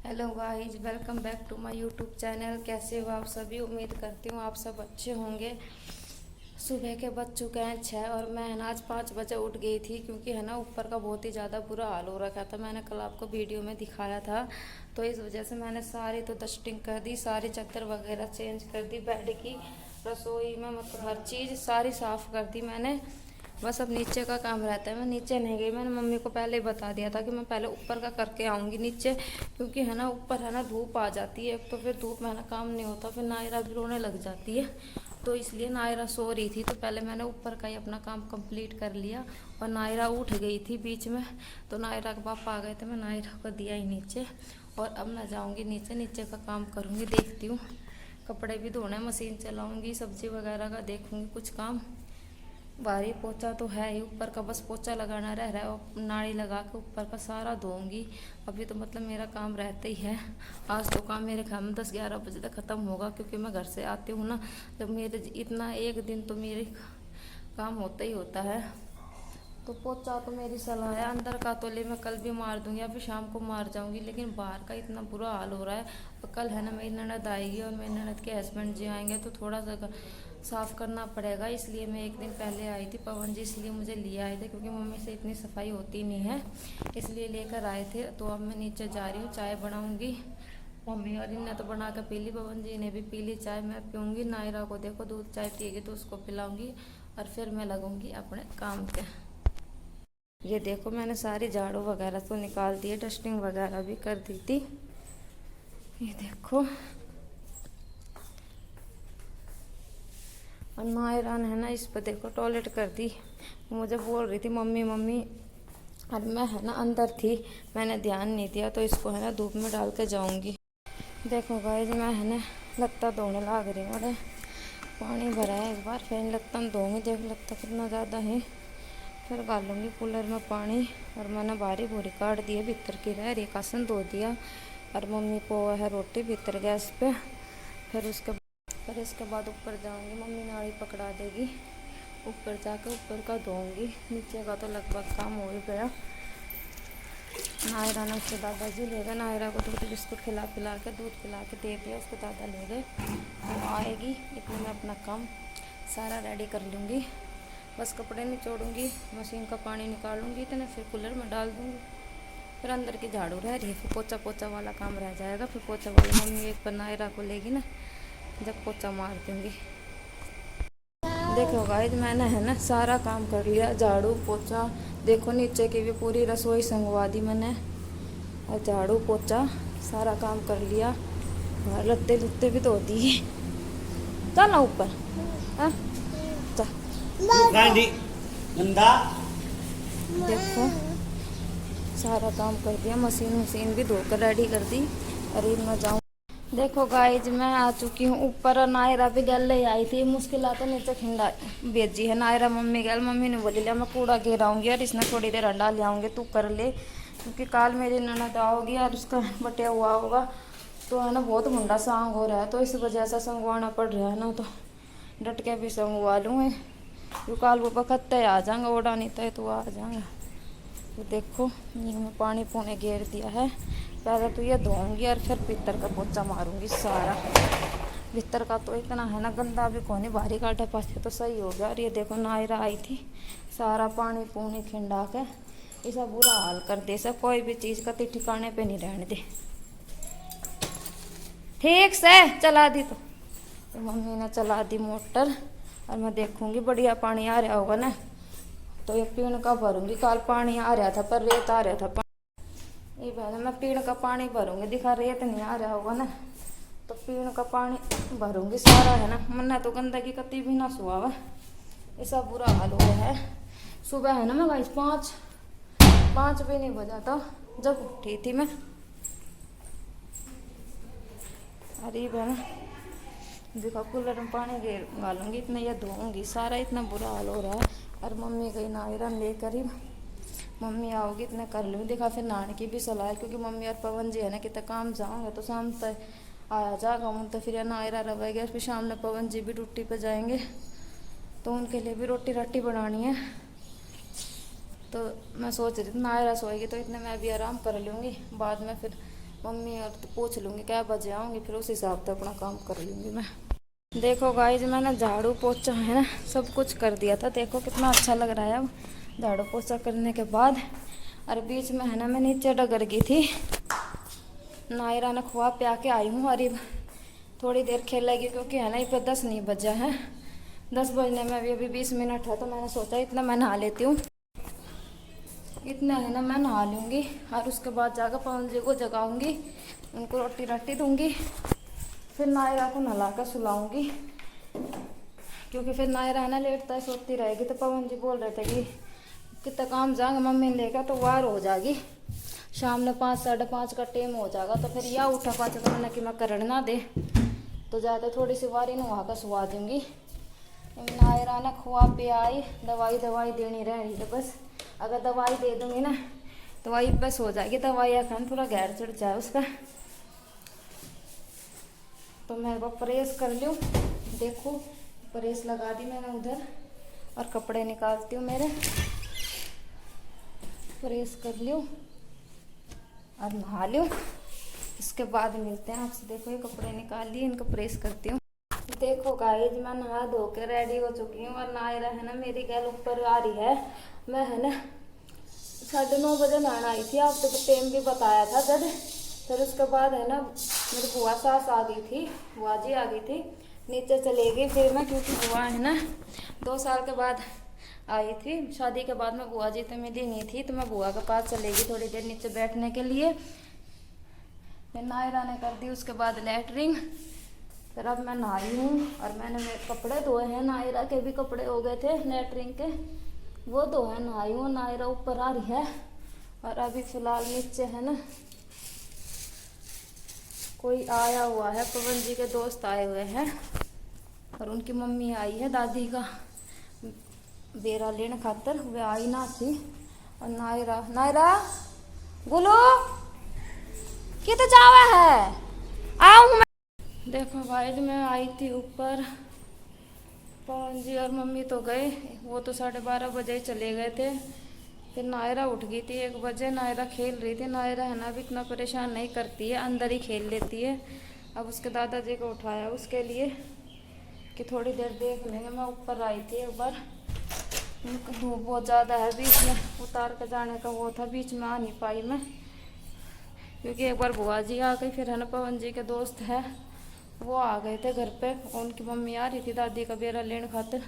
Hello guys, welcome back to my YouTube channel. कैसे हो आप सभी? उम्मीद करती हूँ आप सब अच्छे होंगे। सुबह के बज चुके हैं 6 और मैं है ना आज 5 बजे उठ गई थी, क्योंकि है ना ऊपर का बहुत ही ज़्यादा बुरा हाल हो रखा था। मैंने कल आपको वीडियो में दिखाया था, तो इस वजह से मैंने सारी तो डस्टिंग कर दी, सारी चादर वगैरह चेंज कर दी, बेड की, रसोई में मतलब हर चीज़ सारी साफ़ कर दी मैंने। बस अब नीचे का काम रहता है। मैं नीचे नहीं गई, मैंने मम्मी को पहले ही बता दिया था कि मैं पहले ऊपर का करके आऊँगी नीचे, क्योंकि है ना ऊपर है ना धूप आ जाती है, तो फिर धूप में है ना काम नहीं होता, फिर नायरा भी रोने लग जाती है। तो इसलिए नायरा सो रही थी, तो पहले मैंने ऊपर का ही अपना काम कंप्लीट कर लिया। और नायरा उठ गई थी बीच में, तो नायरा के पापा आ गए थे, मैं नायरा को दिया ही नीचे। और अब मैं जाऊँगी नीचे, नीचे का काम करूँगी, देखती हूँ। कपड़े भी धोने, मशीन चलाऊँगी, सब्जी वगैरह का देखूँगी कुछ काम। बाहरी पोछा तो है ही, ऊपर का बस पोछा लगाना रह रहा है, और नाड़ी लगा के ऊपर का सारा धोऊंगी। अभी तो मतलब मेरा काम रहता ही है। आज तो काम मेरे घर में 10-11 बजे तक ख़त्म होगा, क्योंकि मैं घर से आती हूँ ना, जब मेरे इतना एक दिन तो मेरे काम होता ही होता है। तो पोछा तो मेरी सलाह है, अंदर का तो ले मैं कल भी मार दूंगी या फिर शाम को मार जाऊंगी, लेकिन बाहर का इतना बुरा हाल हो रहा है। और कल है ना मेरी ननद आएगी और मेरी ननद के हस्बैंड जी आएंगे, तो थोड़ा सा साफ़ करना पड़ेगा। इसलिए मैं एक दिन पहले आई थी, पवन जी इसलिए मुझे लिए आए थे, क्योंकि मम्मी से इतनी सफाई होती नहीं है, इसलिए लेकर आए थे। तो अब मैं नीचे जा रही हूँ, चाय बनाऊँगी। मम्मी और इन्हें तो बना कर पी ली, पवन जी ने भी पी ली चाय, मैं पीऊँगी। नायरा को देखो दूध चाय पिएगी तो उसको पिलाऊँगी, और फिर मैं लगूँगी अपने काम के। ये देखो मैंने सारी झाड़ू वगैरह तो निकाल दी है, डस्टिंग वगैरह भी कर दी थी। ये देखो, और नायरा ने है ना इस पर देखो टॉयलेट कर दी। मुझे बोल रही थी मम्मी मम्मी, और मैं है ना अंदर थी, मैंने ध्यान नहीं दिया, तो इसको है ना धूप में डाल के जाऊँगी। देखो गाइस, मैं है ना लगता धोने लग रही हूँ। अरे पानी भरा है, इस बार फिर लगता धोऊँगी। देख लगता कितना ज़्यादा है, फिर डालूँगी कूलर में पानी। और मैंने बारी बोरी काट दी है, भीतर की रह रही कासन धो दिया। और मम्मी को है रोटी भीतर गैस पे। फिर इसके बाद ऊपर जाऊँगी, मम्मी नाड़ी पकड़ा देगी, ऊपर जाके ऊपर का धोऊँगी। नीचे का तो लगभग काम हो ही गया। नायरा ने उसके दादाजी ले गए, नायरा को दूध बिस्कुट खिला पिला के दूध पिला के दे दिया, उसके दादा ले गए। वो आएगी, इतने में अपना काम सारा रेडी कर लूँगी। बस कपड़े निचोड़ूँगी, मशीन का पानी निकालूँगी, इतने फिर कूलर में डाल दूँगी। फिर अंदर की झाड़ू रह रही है, फिर पोछा पोछा वाला काम रह जाएगा। फिर पोछा वाला मम्मी एक पर नायरा को लेगी ना, जब पोछा मार दूँगी। देखो गाइस, मैंने है ना सारा काम कर लिया, झाड़ू पोछा। देखो नीचे की भी पूरी रसोई संगवा दी मैंने, और झाड़ू पोछा सारा काम कर लिया। और लत्ते लुत्ते भी धो दिए। चल ना ऊपर, हाँ चल। देखो सारा काम कर दिया, मशीन भी धोकर रेडी कर दी। और मैं जाऊँ। देखो गाइज, मैं आ चुकी हूँ ऊपर, और नायरा भी गल ले आई थी, मुश्किल आते नीचे खिंडा भेजी है नायरा। मम्मी गल, मम्मी ने बोली लिया मैं कूड़ा गिराऊंगी और इसने थोड़ी देर अंडा ले आऊँगी, तू कर ले, क्योंकि काल मेरी ननद आओगी और उसका बटिया हुआ होगा, तो है ना बहुत मुंडा सांग हो रहा है, तो इस वजह से संगवाना पड़ रहा है ना। तो डट के भी संगवा लूँ, क्योंकि काल वो बखत तय आ जाऊँगा, ओढ़ा नहीं तय तो आ जाऊँगा। तो देखो मैं पानी पूने घेर दिया है, पहले तो ये धोऊंगी और फिर भीतर का पोछा मारूंगी सारा। भीतर का तो इतना है ना गंदा भी कोनी, बाहरी काटा पासे तो सही हो गया। और ये देखो नायरा आई थी, सारा पानी पूनी खिंडा के ऐसा बुरा हाल कर दे, सब कोई भी चीज़ का ठिकाने पे नहीं रहने दे। ठीक से चला दी तो मम्मी ने चला दी मोटर, और मैं देखूंगी बढ़िया पानी आ रहा होगा ना, तो ये पीण का भरूंगी। कल पानी आ रहा था पर रेत आ रहा था, ये बहन मैं पीण का पानी भरूंगी, दिखा रेत नहीं आ रहा होगा ना, तो पीण का पानी भरूंगी सारा है ना। मन्ना तो गंदगी कती भी ना सुहा हुआ, ऐसा बुरा हाल हो रहा है। सुबह है ना मैं गाइस 5 भी नहीं बजा था जब उठी थी मैं। अरे बहन देखो कूलर में पानी डालूंगी, इतना ये धोऊंगी सारा, इतना बुरा हाल हो रहा है। और मम्मी गई नायरा लेकर ही, मम्मी आओगी इतना कर लूँगी। देखा फिर नहाने की भी सलाह है, क्योंकि मम्मी और पवन जी है ना कितना काम जाऊँगा तो शाम तक आया जाएगा हूँ, तो फिर नायरा रहेगा, फिर शाम में पवन जी भी ड्यूटी पर जाएंगे, तो उनके लिए भी रोटी राटी बनानी है। तो मैं सोच रही थी नायरा सोएगी तो इतने मैं भी आराम कर लूँगी, बाद में फिर मम्मी और तो पूछ लूँगी क्या बजे आऊँगी, फिर उस हिसाब से अपना काम कर लूँगी मैं। देखो गाइस मैंने झाड़ू पोछा है ना सब कुछ कर दिया था, देखो कितना अच्छा लग रहा है अब झाड़ू पोछा करने के बाद। और बीच में है ना मैं नीचे डगर गई थी, नायरा ने खुआ पिया के आई हूँ। और थोड़ी देर खेलेगी क्योंकि है ना ये 10 नहीं बजा है, 10 बजने में अभी 20 मिनट है। तो मैंने सोचा इतना मैं नहा लेती हूँ, इतना है ना मैं नहा लूँगी और उसके बाद जाकर पवन जी को जगाऊँगी, उनको रोटी राटी दूँगी, फिर नायरा को नहला कर सुलाऊँगी। क्योंकि फिर नायरा है ना लेटता है सोती रहेगी। तो पवन जी बोल रहे थे कि कितना काम जाएंगे मम्मी ने लेकर, तो वार हो जाएगी, शाम में 5 साढ़े 5 का टाइम हो जाएगा। तो फिर यह उठा पाचा तो मैंने कि मैं करण ना दे, तो जाते थोड़ी सी वारी नहा कर सुहा दूँगी। नायरा ने खुआ पियाई, दवाई देनी रह रही है बस। अगर दवाई दे दूँगी ना तो वही बस हो जाएगी, दवाई खान थोड़ा गैर चढ़ जाए उसका। तो मैं वो प्रेस कर लूँ, देखो प्रेस लगा दी मैंने उधर, और कपड़े निकालती हूँ मेरे, प्रेस कर लूँ और नहा लूँ, इसके बाद मिलते हैं आपसे। देखो ये कपड़े निकाल लिए, इनको प्रेस करती हूँ। देखो गाइस मैं नहा धो के रेडी हो चुकी हूँ और नायरा है ना मेरी गैल ऊपर आ रही है। मैं है ना 9:30 बजे नहाना आई थी, आपको तो टाइम भी बताया था जब। फिर उसके बाद है ना मेरी बुआ सास आ गई थी, बुआ जी आ गई थी, नीचे चले गई फिर मैं, क्योंकि बुआ है ना 2 साल के बाद आई थी, शादी के बाद में बुआ जी तो मिली नहीं थी। तो मैं बुआ के पास चले गई थोड़ी देर नीचे बैठने के लिए। फिर नायरा ने कर दी उसके बाद लेटरिंग। फिर अब मैं नहाई हूँ और मैंने मेरे कपड़े धोए हैं, नायरा के भी कपड़े हो गए थे लेटरिंग के, वो धोए नहाई हूँ। नायरा ऊपर आ रही है और अभी फ़िलहाल नीचे है ना कोई आया हुआ है, पवन जी के दोस्त आए हुए हैं और उनकी मम्मी आई है दादी का बेरा लेने खातर, वे आई ना थी। और नायरा बोलो कितने जावा है, आऊँ मैं। देखो गाइस मैं आई थी ऊपर, पवन जी और मम्मी तो गए, वो तो 12:30 बजे चले गए थे। फिर नायरा उठ गई थी 1 बजे, नायरा खेल रही थी। नायरा है ना अभी इतना परेशान नहीं करती है, अंदर ही खेल लेती है। अब उसके दादाजी को उठाया उसके लिए कि थोड़ी देर देख लेंगे। मैं ऊपर आई थी एक बार, धूप बहुत ज़्यादा है, बीच में उतार कर जाने का वो था, बीच में आ नहीं पाई मैं, क्योंकि एक बार बुआ जी आ गई। फिर है ना पवन जी के दोस्त है वो आ गए थे घर पे, उनकी मम्मी आ रही थी दादी का बेरा लेने खातिर,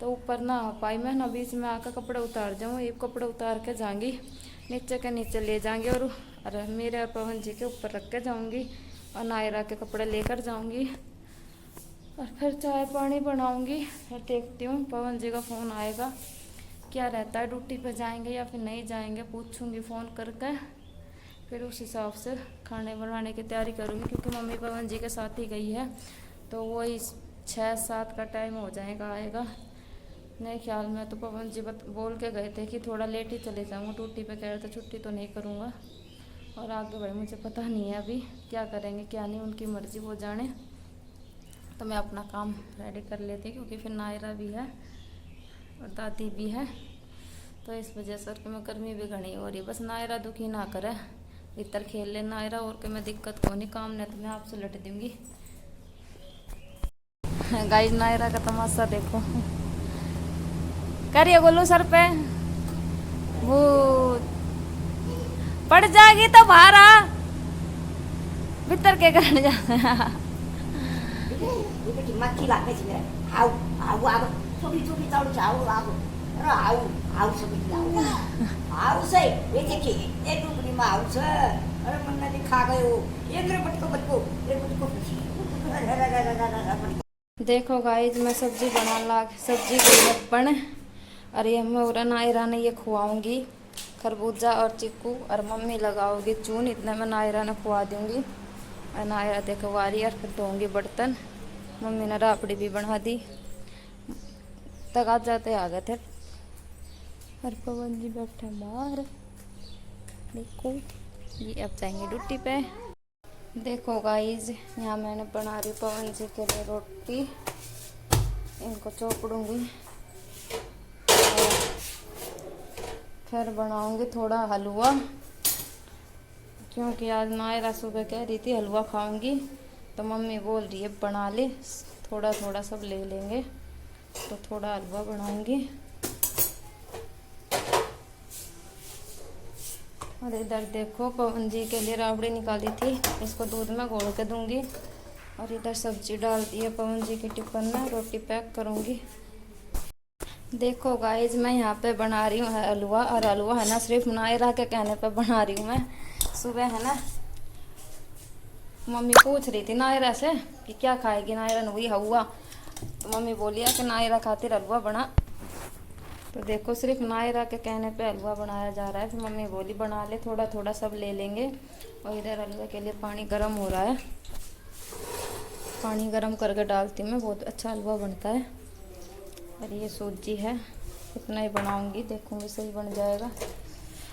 तो ऊपर ना आ पाई मैं ना, बीच में आकर कपड़े उतार जाऊँ, ये कपड़े उतार के जाऊँगी नीचे के नीचे ले जाएंगे और मेरे और पवन जी के ऊपर रख के जाऊँगी और नायरा के कपड़े लेकर जाऊँगी और फिर चाय पानी बनाऊँगी। फिर देखती हूँ पवन जी का फ़ोन आएगा क्या रहता है, ड्यूटी पे जाएंगे या फिर नहीं जाएंगे, पूछूँगी फ़ोन करके, फिर उस हिसाब से खाने बनाने की तैयारी करूँगी। क्योंकि मम्मी पवन जी के साथ ही गई है, तो वही 6-7 का टाइम हो जाएगा आएगा नहीं ख्याल में। तो पवन जी बोल के गए थे कि थोड़ा लेट ही चले जाऊँगा, ड्यूटी पे कह रहे थे छुट्टी तो नहीं करूँगा। और आगे भाई मुझे पता नहीं है अभी क्या करेंगे क्या नहीं, उनकी मर्ज़ी वो जाने। तो मैं अपना काम रेडी कर लेती क्योंकि फिर नायरा भी है और दादी भी है, तो इस वजह से और मैं गर्मी भी घनी हो रही, बस नायरा दुखी ना करे, भीतर खेल ले नायरा, और के मैं दिक्कत को नहीं, काम नहीं तो मैं आपसे लट दूँगी। गाइस नायरा का तमाशा देखो, करिए गोलू सर पे भूत पड़ जाएगी तो बाहर आ, भीतर के करने जा मक्खी लागे छ मेरा आउ आउ आउ छोपी छोपी चाउडु छ आउ आउ र आउ आउ सबै आउ आउ सै ये के एक टुकरीमा आउ छ अरे मन्नले खा गयो एक रे बटको बटको एक बटको देखो गाइस मैं सब्जी बनाने लाग, सब्जी गई बन, और ये मैं नायरा ने ये खुआऊँगी खरबूजा और चीकू, और मम्मी लगाओगी चून, इतना मैं नायरा ने खुआ दूँगी। और नायरा देखो वारी, और फिर धोऊँगी बर्तन, मम्मी ने रापड़ी भी बना दी, तक आ जाते आ गए थे। और पवन जी बैठे बाहर, देखो ये अब जाएंगे ड्यूटी पे। देखो गाइज यहाँ मैंने बना रही पवन जी के लिए रोटी, इनको चोपड़ूँगी और फिर बनाऊँगी थोड़ा हलवा, क्योंकि आज नायरा सुबह कह रही थी हलवा खाऊंगी, तो मम्मी बोल रही है बना ले, थोड़ा थोड़ा सब ले लेंगे, तो थोड़ा हलवा बनाऊंगी। और इधर देखो पवन जी के लिए राबड़ी निकाली थी, इसको दूध में घोल के दूंगी। और इधर सब्जी डाल दी है पवन जी के टिफिन में, रोटी पैक करूंगी। देखो गाइज मैं यहाँ पे बना रही हूँ हलवा, और हलवा है ना सिर्फ नायरा के कहने पे बना रही हूँ मैं। सुबह है ना मम्मी पूछ रही थी नायरा से कि क्या खाएगी नायरा, ने वही हलवा, तो मम्मी बोली कि नायरा खातिर हलवा बना। तो देखो सिर्फ नायरा के कहने पे हलवा बनाया जा रहा है, तो मम्मी बोली बना ले, थोड़ा थोड़ा सब ले लेंगे। और इधर हलवे के लिए पानी गर्म हो रहा है, पानी गर्म करके डालती हूँ मैं, बहुत अच्छा हलवा बनता है। और ये सूजी है, इतना ही बनाऊंगी, देखूंगी सही बन जाएगा।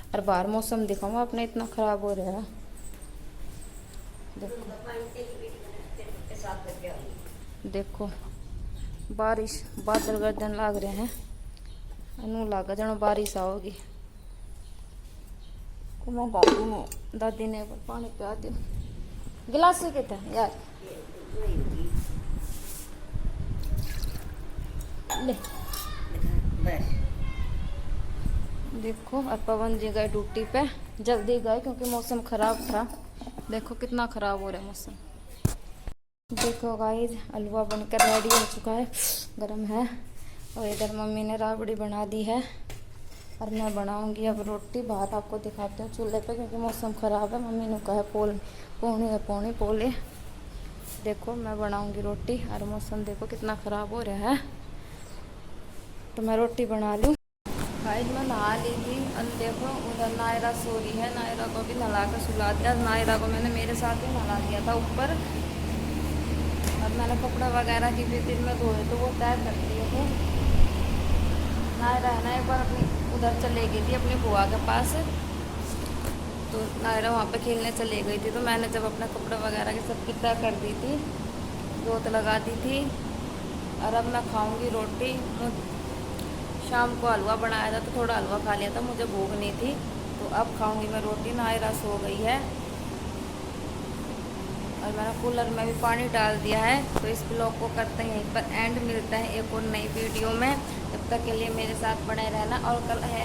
और बाहर मौसम दिखाऊंगा अपने, इतना ख़राब हो रहा है। देखो बारिश, बादल गर्दन लाग रहे हैं, अनु लागा जनो बारिश आओगी। मैं दादी ने पानी पिया दियो, गिलास से कहते हैं यार ले। देखो अब पवन जी गए ड्यूटी पे, जल्दी गए क्योंकि मौसम खराब था। देखो कितना खराब हो रहा है मौसम। देखो गाइस हलवा बनकर रेडी हो चुका है, गरम है। और इधर मम्मी ने राबड़ी बना दी है, और मैं बनाऊंगी अब रोटी। बाहर आपको दिखाते हैं चूल्हे पे, क्योंकि मौसम ख़राब है। मम्मी ने कहा पौने पोले। देखो मैं बनाऊंगी रोटी, और मौसम देखो कितना ख़राब हो रहा है, तो मैं रोटी बना लूँ। गाइस मैं नहा ली थी, और देखो उधर नायरा सो रही है, नायरा को भी नहा कर सुला दिया। नायरा को मैंने मेरे साथ ही नहा दिया था ऊपर, और मैंने कपड़ा वगैरह की भी दिन में धोए तो वो तय कर दिए थे। नायरा है ना एक बार अपनी उधर चले गई थी अपनी बुआ के पास, तो नायरा वहाँ पे खेलने चली गई थी, तो मैंने जब अपने कपड़े वगैरह की सब तय कर दी थी, जोत लगा दी थी। और अब मैं खाऊंगी रोटी। शाम को हलवा बनाया था तो थोड़ा हलवा खा लिया था, मुझे भूख नहीं थी, तो अब खाऊंगी मैं रोटी। नायरा सो गई है, और मैंने कूलर में भी पानी डाल दिया है। तो इस ब्लॉग को करते हैं यहीं पर एंड, मिलता है एक और नई वीडियो में। तब तक के लिए मेरे साथ बने रहना। और कल है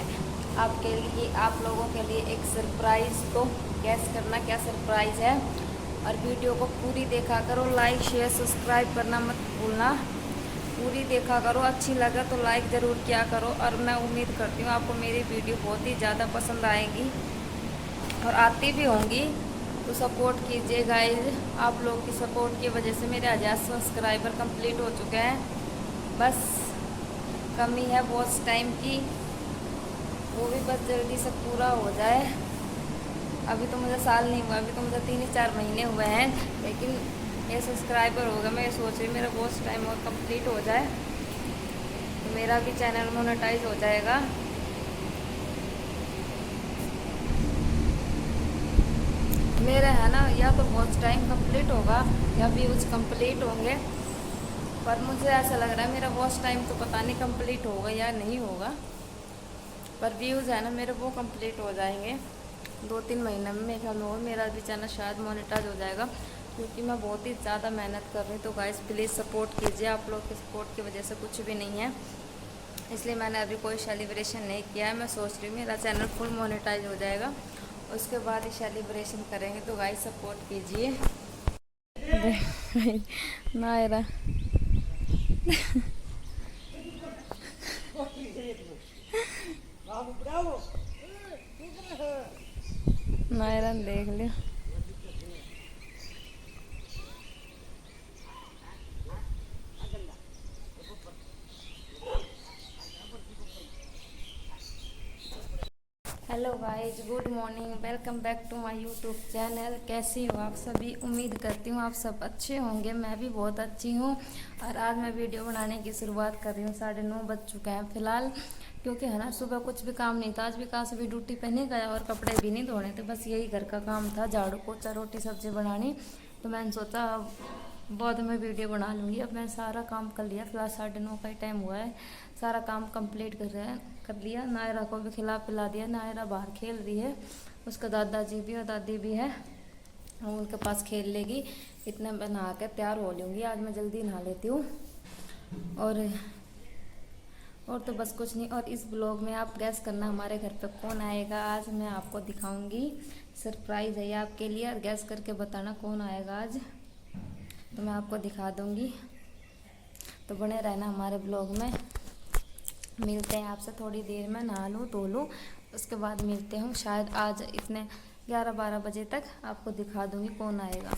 आपके लिए, आप लोगों के लिए एक सरप्राइज़, तो गैस करना क्या सरप्राइज़ है। और वीडियो को पूरी देखा करो, लाइक शेयर सब्सक्राइब करना मत भूलना, पूरी देखा करो। अच्छी लगा तो लाइक ज़रूर किया करो। और मैं उम्मीद करती हूँ आपको मेरी वीडियो बहुत ही ज़्यादा पसंद आएगी, और आती भी होंगी, तो सपोर्ट कीजिए गाइज। आप लोग की सपोर्ट की वजह से मेरे 1000 सब्सक्राइबर कंप्लीट हो चुके हैं। बस कमी है बहुत टाइम की, वो भी बस जल्दी से पूरा हो जाए। अभी तो मुझे साल नहीं हुआ, अभी तो मुझे 3 ही 4 महीने हुए हैं, लेकिन ये सब्सक्राइबर होगा। मैं ये सोच रही हूँ मेरा बहुत टाइम और कंप्लीट हो जाए, तो मेरा भी चैनल मोनेटाइज हो जाएगा। मेरे है ना या तो बहुत टाइम कंप्लीट होगा या व्यूज़ कंप्लीट होंगे, पर मुझे ऐसा लग रहा है मेरा वॉच टाइम तो पता नहीं कंप्लीट होगा या नहीं होगा, पर व्यूज़ है ना मेरे वो कंप्लीट हो जाएंगे 2-3 महीने में। मेरे ख्याल में मेरा भी चैनल शायद मोनेटाइज हो जाएगा, क्योंकि मैं बहुत ही ज़्यादा मेहनत कर रही हूँ। तो गाइस प्लीज़ सपोर्ट कीजिए, आप लोग के सपोर्ट की वजह से कुछ भी नहीं है, इसलिए मैंने अभी कोई सेलिब्रेशन नहीं किया है। मैं सोच रही हूँ मेरा चैनल फुल मोनेटाइज हो जाएगा, उसके बाद ही सेलिब्रेशन करेंगे। तो गाइस सपोर्ट कीजिए। नायरा नायरा देख लिया। Hello guys, good morning, welcome back to my YouTube channel. कैसी हो आप सभी? उम्मीद करती हूँ आप सब अच्छे होंगे। मैं भी बहुत अच्छी हूँ। और आज मैं वीडियो बनाने की शुरुआत कर रही हूँ। 9:30 बज चुके हैं फ़िलहाल, क्योंकि है ना सुबह कुछ भी काम नहीं था। आज भी कहाँ से भी ड्यूटी पे नहीं गया और कपड़े भी नहीं धोने थे, बस यही घर का काम था, झाड़ू पोछा रोटी सब्जी बनानी। तो मैंने सोचा बाद में वीडियो बना लूँगी। अब मैंने सारा काम कर लिया, फिलहाल 9:30 का ही टाइम हुआ है, सारा काम कंप्लीट कर लिया। नायरा को भी खिला पिला दिया, नायरा बाहर खेल रही है। उसका दादाजी भी और दादी भी है, वो उनके पास खेल लेगी। इतना मैं नहा कर तैयार हो लूँगी। आज मैं जल्दी नहा लेती हूँ। और तो बस कुछ नहीं। और इस ब्लॉग में आप गैस करना हमारे घर पे कौन आएगा। आज मैं आपको दिखाऊंगी, सरप्राइज़ है ये आपके लिए। और गैस करके बताना कौन आएगा आज, तो मैं आपको दिखा दूंगी। तो बने रहना हमारे ब्लॉग में। मिलते हैं आपसे थोड़ी देर में, नहा लूँ धो लूँ, उसके बाद मिलते हूँ। शायद आज इतने 11-12 बजे तक आपको दिखा दूंगी कौन आएगा।